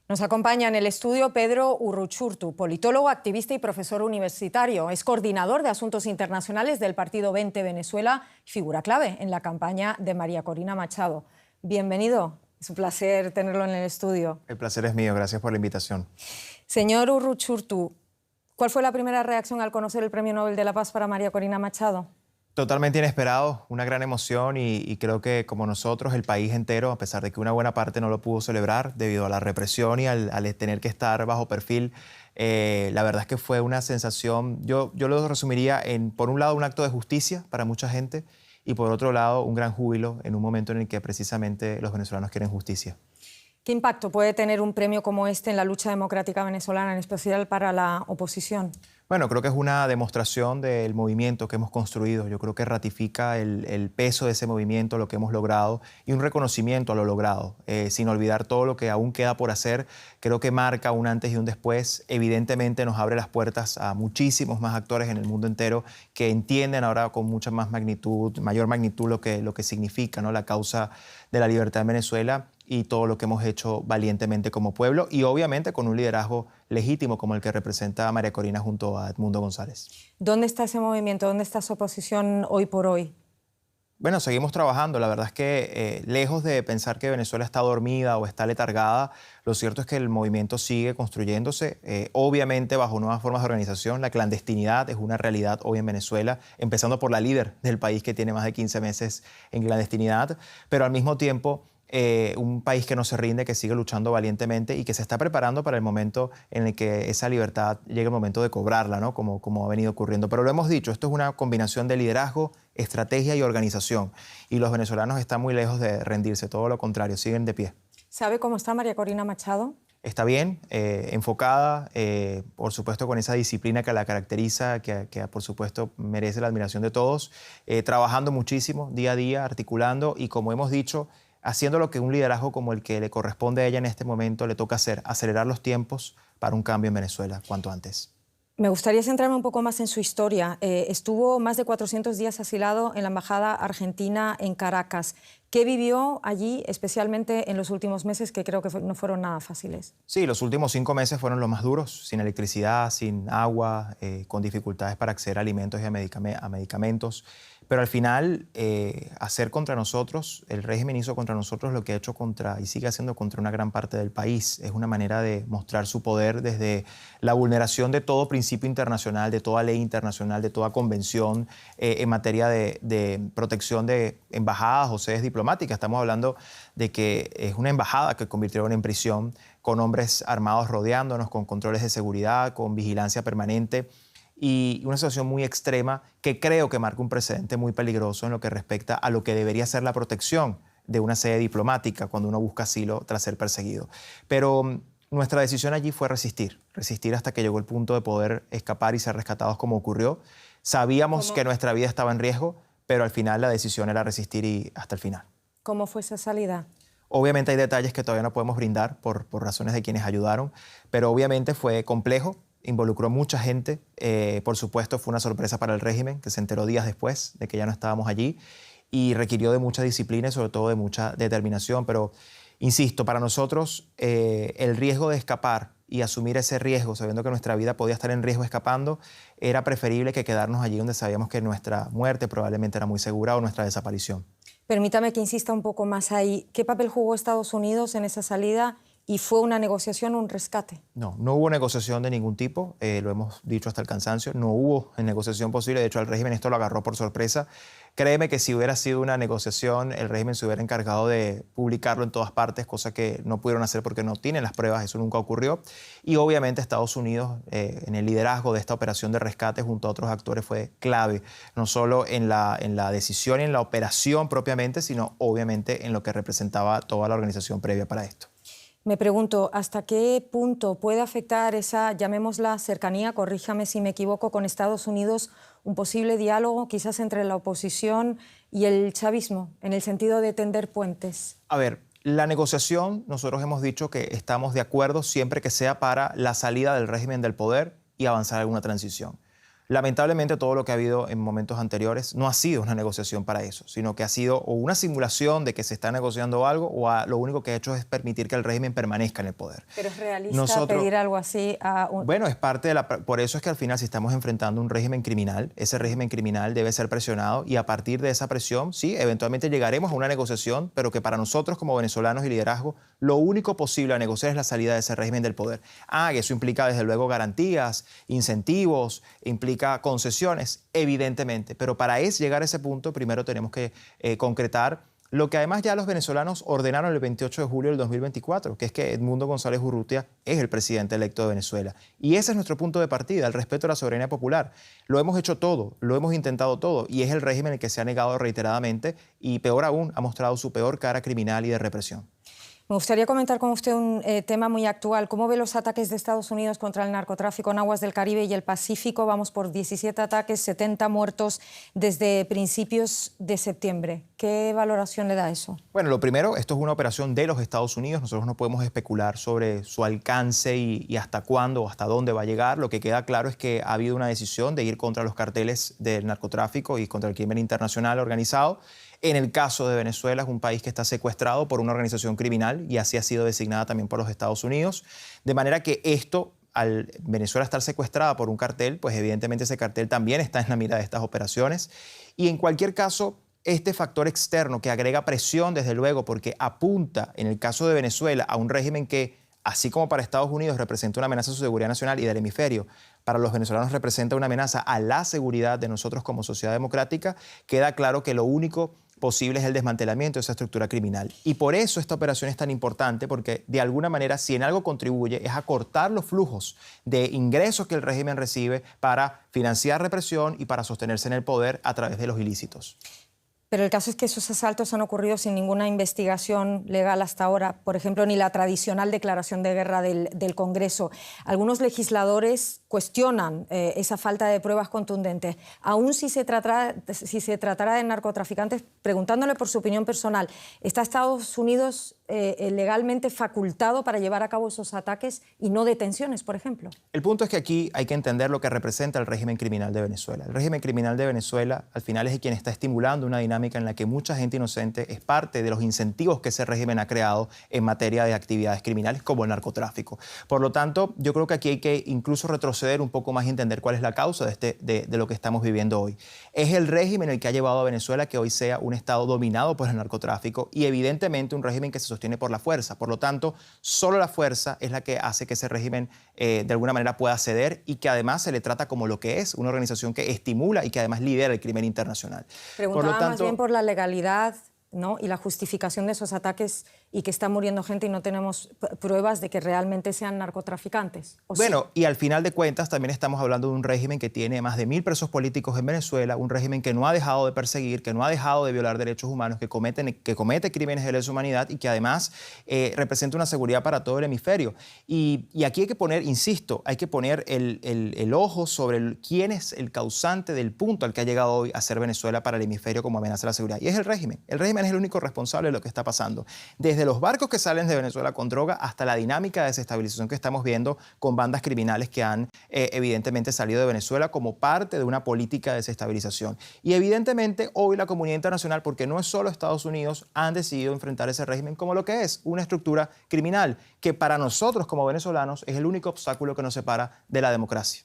Nos acompaña en el estudio Pedro Urruchurtu, politólogo, activista y profesor universitario. Es coordinador de Asuntos Internacionales del Partido 20 Venezuela y figura clave en la campaña de María Corina Machado. Bienvenido, es un placer tenerlo en el estudio. El placer es mío, gracias por la invitación. Señor Urruchurtu, ¿cuál fue la primera reacción al conocer el Premio Nobel de la Paz para María Corina Machado? Totalmente inesperado, una gran emoción y creo que como nosotros, el país entero, a pesar de que una buena parte no lo pudo celebrar debido a la represión y al tener que estar bajo perfil, la verdad es que fue una sensación, yo lo resumiría en, por un lado, un acto de justicia para mucha gente y por otro lado, un gran júbilo en un momento en el que precisamente los venezolanos quieren justicia. ¿Qué impacto puede tener un premio como este en la lucha democrática venezolana, en especial para la oposición? Bueno, creo que es una demostración del movimiento que hemos construido. Yo creo que ratifica el peso de ese movimiento, lo que hemos logrado y un reconocimiento a lo logrado, sin olvidar todo lo que aún queda por hacer. Creo que marca un antes y un después. Evidentemente nos abre las puertas a muchísimos más actores en el mundo entero que entienden ahora con mucha más magnitud, mayor magnitud lo que significa, ¿no?, la causa de la libertad en Venezuela y todo lo que hemos hecho valientemente como pueblo y obviamente con un liderazgo legítimo como el que representa a María Corina junto a Edmundo González. ¿Dónde está ese movimiento? ¿Dónde está su oposición hoy por hoy? Bueno, seguimos trabajando. La verdad es que lejos de pensar que Venezuela está dormida o está letargada, lo cierto es que el movimiento sigue construyéndose, obviamente bajo nuevas formas de organización. La clandestinidad es una realidad hoy en Venezuela, empezando por la líder del país que tiene más de 15 meses en clandestinidad, pero al mismo tiempo un país que no se rinde, que sigue luchando valientemente y que se está preparando para el momento en el que esa libertad llegue el momento de cobrarla, ¿no?, como ha venido ocurriendo. Pero lo hemos dicho, esto es una combinación de liderazgo, estrategia y organización. Y los venezolanos están muy lejos de rendirse, todo lo contrario, siguen de pie. ¿Sabe cómo está María Corina Machado? Está bien, enfocada, por supuesto con esa disciplina que la caracteriza, que por supuesto merece la admiración de todos, trabajando muchísimo, día a día, articulando y como hemos dicho, haciendo lo que un liderazgo como el que le corresponde a ella en este momento le toca hacer, acelerar los tiempos para un cambio en Venezuela cuanto antes. Me gustaría centrarme un poco más en su historia. Estuvo más de 400 días asilado en la Embajada Argentina en Caracas. ¿Qué vivió allí, especialmente en los últimos meses, que creo que no fueron nada fáciles? Sí, los últimos 5 meses fueron los más duros, sin electricidad, sin agua, con dificultades para acceder a alimentos y a medicamentos. Pero al final, hacer contra nosotros, el régimen hizo contra nosotros lo que ha hecho contra y sigue haciendo contra una gran parte del país. Es una manera de mostrar su poder desde la vulneración de todo principio internacional, de toda ley internacional, de toda convención en materia de protección de embajadas o sedes diplomáticas. Estamos hablando de que es una embajada que convirtieron en prisión con hombres armados rodeándonos, con controles de seguridad, con vigilancia permanente y una situación muy extrema que creo que marca un precedente muy peligroso en lo que respecta a lo que debería ser la protección de una sede diplomática cuando uno busca asilo tras ser perseguido. Pero nuestra decisión allí fue resistir hasta que llegó el punto de poder escapar y ser rescatados como ocurrió. Sabíamos que nuestra vida estaba en riesgo, pero al final la decisión era resistir y hasta el final. ¿Cómo fue esa salida? Obviamente hay detalles que todavía no podemos brindar por razones de quienes ayudaron, pero obviamente fue complejo, involucró mucha gente. Por supuesto fue una sorpresa para el régimen, que se enteró días después de que ya no estábamos allí y requirió de mucha disciplina y sobre todo de mucha determinación. Pero, insisto, para nosotros el riesgo de escapar y asumir ese riesgo, sabiendo que nuestra vida podía estar en riesgo escapando, era preferible que quedarnos allí donde sabíamos que nuestra muerte probablemente era muy segura o nuestra desaparición. Permítame que insista un poco más ahí. ¿Qué papel jugó Estados Unidos en esa salida y fue una negociación o un rescate? No hubo negociación de ningún tipo, lo hemos dicho hasta el cansancio, no hubo negociación posible, de hecho el régimen esto lo agarró por sorpresa. Créeme que si hubiera sido una negociación, el régimen se hubiera encargado de publicarlo en todas partes, cosa que no pudieron hacer porque no tienen las pruebas, eso nunca ocurrió. Y obviamente Estados Unidos, en el liderazgo de esta operación de rescate junto a otros actores, fue clave, no solo en la decisión y en la operación propiamente, sino obviamente en lo que representaba toda la organización previa para esto. Me pregunto, ¿hasta qué punto puede afectar esa, llamémosla, cercanía, corríjame si me equivoco, con Estados Unidos, un posible diálogo quizás entre la oposición y el chavismo, en el sentido de tender puentes? A ver, la negociación, nosotros hemos dicho que estamos de acuerdo siempre que sea para la salida del régimen del poder y avanzar a alguna transición. Lamentablemente todo lo que ha habido en momentos anteriores no ha sido una negociación para eso, sino que ha sido o una simulación de que se está negociando algo lo único que ha hecho es permitir que el régimen permanezca en el poder. ¿Pero es realista pedir algo así a un...? Bueno, es parte de por eso es que al final si estamos enfrentando un régimen criminal, ese régimen criminal debe ser presionado y a partir de esa presión, sí, eventualmente llegaremos a una negociación, pero que para nosotros como venezolanos y liderazgo, lo único posible a negociar es la salida de ese régimen del poder. Y eso implica desde luego garantías, incentivos, implica concesiones, evidentemente, pero para llegar a ese punto primero tenemos que concretar lo que además ya los venezolanos ordenaron el 28 de julio del 2024, que es que Edmundo González Urrutia es el presidente electo de Venezuela. Y ese es nuestro punto de partida, el respeto a la soberanía popular. Lo hemos hecho todo, lo hemos intentado todo, y es el régimen el que se ha negado reiteradamente y peor aún, ha mostrado su peor cara criminal y de represión. Me gustaría comentar con usted un tema muy actual. ¿Cómo ve los ataques de Estados Unidos contra el narcotráfico en aguas del Caribe y el Pacífico? Vamos por 17 ataques, 70 muertos desde principios de septiembre. ¿Qué valoración le da eso? Bueno, lo primero, esto es una operación de los Estados Unidos. Nosotros no podemos especular sobre su alcance y hasta cuándo o hasta dónde va a llegar. Lo que queda claro es que ha habido una decisión de ir contra los carteles del narcotráfico y contra el crimen internacional organizado. En el caso de Venezuela, es un país que está secuestrado por una organización criminal y así ha sido designada también por los Estados Unidos. De manera que esto, al Venezuela estar secuestrada por un cartel, pues evidentemente ese cartel también está en la mira de estas operaciones. Y en cualquier caso, este factor externo que agrega presión, desde luego, porque apunta, en el caso de Venezuela, a un régimen que, así como para Estados Unidos representa una amenaza a su seguridad nacional y del hemisferio, para los venezolanos representa una amenaza a la seguridad de nosotros como sociedad democrática, queda claro que lo único posible es el desmantelamiento de esa estructura criminal. Y por eso esta operación es tan importante, porque de alguna manera, si en algo contribuye, es a cortar los flujos de ingresos que el régimen recibe para financiar represión y para sostenerse en el poder a través de los ilícitos. Pero el caso es que esos asaltos han ocurrido sin ninguna investigación legal hasta ahora, por ejemplo, ni la tradicional declaración de guerra del Congreso. Algunos legisladores cuestionan esa falta de pruebas contundentes. Aún si se tratara de narcotraficantes, preguntándole por su opinión personal, ¿está Estados Unidos legalmente facultado para llevar a cabo esos ataques y no detenciones, por ejemplo? El punto es que aquí hay que entender lo que representa el régimen criminal de Venezuela. El régimen criminal de Venezuela, al final, es quien está estimulando una dinámica en la que mucha gente inocente es parte de los incentivos que ese régimen ha creado en materia de actividades criminales como el narcotráfico. Por lo tanto, yo creo que aquí hay que incluso retroceder un poco más y entender cuál es la causa de lo que estamos viviendo hoy. Es el régimen el que ha llevado a Venezuela que hoy sea un estado dominado por el narcotráfico y evidentemente un régimen que se sostiene por la fuerza. Por lo tanto, solo la fuerza es la que hace que ese régimen de alguna manera pueda ceder y que además se le trata como lo que es, una organización que estimula y que además lidera el crimen internacional. Preguntaba más bien por la legalidad, ¿no?, y la justificación de esos ataques y que está muriendo gente y no tenemos pruebas de que realmente sean narcotraficantes. Bueno, y al final de cuentas también estamos hablando de un régimen que tiene más de 1000 presos políticos en Venezuela, un régimen que no ha dejado de perseguir, que no ha dejado de violar derechos humanos, que comete crímenes de lesa humanidad y que además representa una seguridad para todo el hemisferio. Y aquí hay que poner, insisto, hay que poner el ojo sobre quién es el causante del punto al que ha llegado hoy a ser Venezuela para el hemisferio como amenaza a la seguridad. Y es el régimen. El régimen es el único responsable de lo que está pasando. Desde los barcos que salen de Venezuela con droga hasta la dinámica de desestabilización que estamos viendo con bandas criminales que han evidentemente salido de Venezuela como parte de una política de desestabilización. Y evidentemente hoy la comunidad internacional, porque no es solo Estados Unidos, han decidido enfrentar ese régimen como lo que es, una estructura criminal que para nosotros como venezolanos es el único obstáculo que nos separa de la democracia.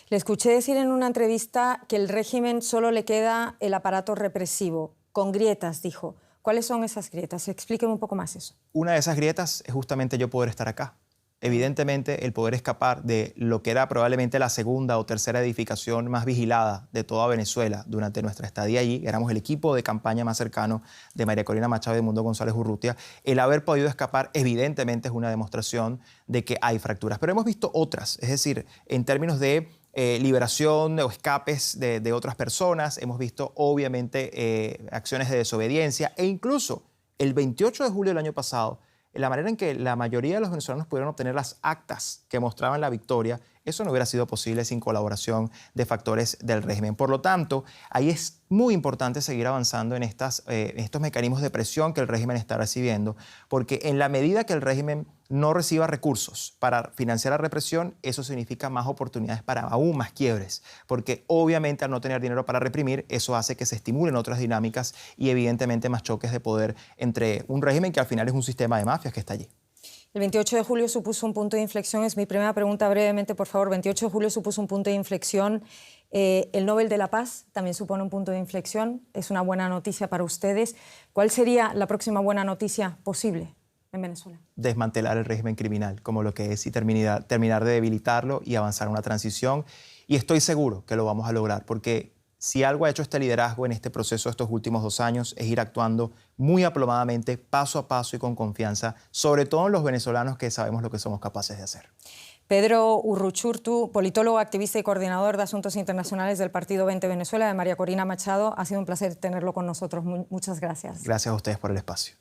Le escuché decir en una entrevista que el régimen solo le queda el aparato represivo, con grietas, dijo. ¿Cuáles son esas grietas? Explíqueme un poco más eso. Una de esas grietas es justamente yo poder estar acá. Evidentemente, el poder escapar de lo que era probablemente la segunda o tercera edificación más vigilada de toda Venezuela durante nuestra estadía allí, éramos el equipo de campaña más cercano de María Corina Machado y Edmundo González Urrutia, el haber podido escapar evidentemente es una demostración de que hay fracturas. Pero hemos visto otras, es decir, en términos de liberación o escapes de otras personas, hemos visto obviamente acciones de desobediencia e incluso el 28 de julio del año pasado, la manera en que la mayoría de los venezolanos pudieron obtener las actas que mostraban la victoria Eso no hubiera sido posible sin colaboración de factores del régimen. Por lo tanto, ahí es muy importante seguir avanzando en estos mecanismos de presión que el régimen está recibiendo, porque en la medida que el régimen no reciba recursos para financiar la represión, eso significa más oportunidades para aún más quiebres, porque obviamente al no tener dinero para reprimir, eso hace que se estimulen otras dinámicas y evidentemente más choques de poder entre un régimen que al final es un sistema de mafias que está allí. El 28 de julio supuso un punto de inflexión. Es mi primera pregunta brevemente, por favor. 28 de julio supuso un punto de inflexión. El Nobel de la Paz también supone un punto de inflexión. Es una buena noticia para ustedes. ¿Cuál sería la próxima buena noticia posible en Venezuela? Desmantelar el régimen criminal como lo que es y terminar de debilitarlo y avanzar a una transición. Y estoy seguro que lo vamos a lograr, porque si algo ha hecho este liderazgo en este proceso estos últimos 2 años es ir actuando muy aplomadamente, paso a paso y con confianza, sobre todo en los venezolanos que sabemos lo que somos capaces de hacer. Pedro Urruchurtu, politólogo, activista y coordinador de Asuntos Internacionales del Partido 20 Venezuela, de María Corina Machado. Ha sido un placer tenerlo con nosotros. Muchas gracias. Gracias a ustedes por el espacio.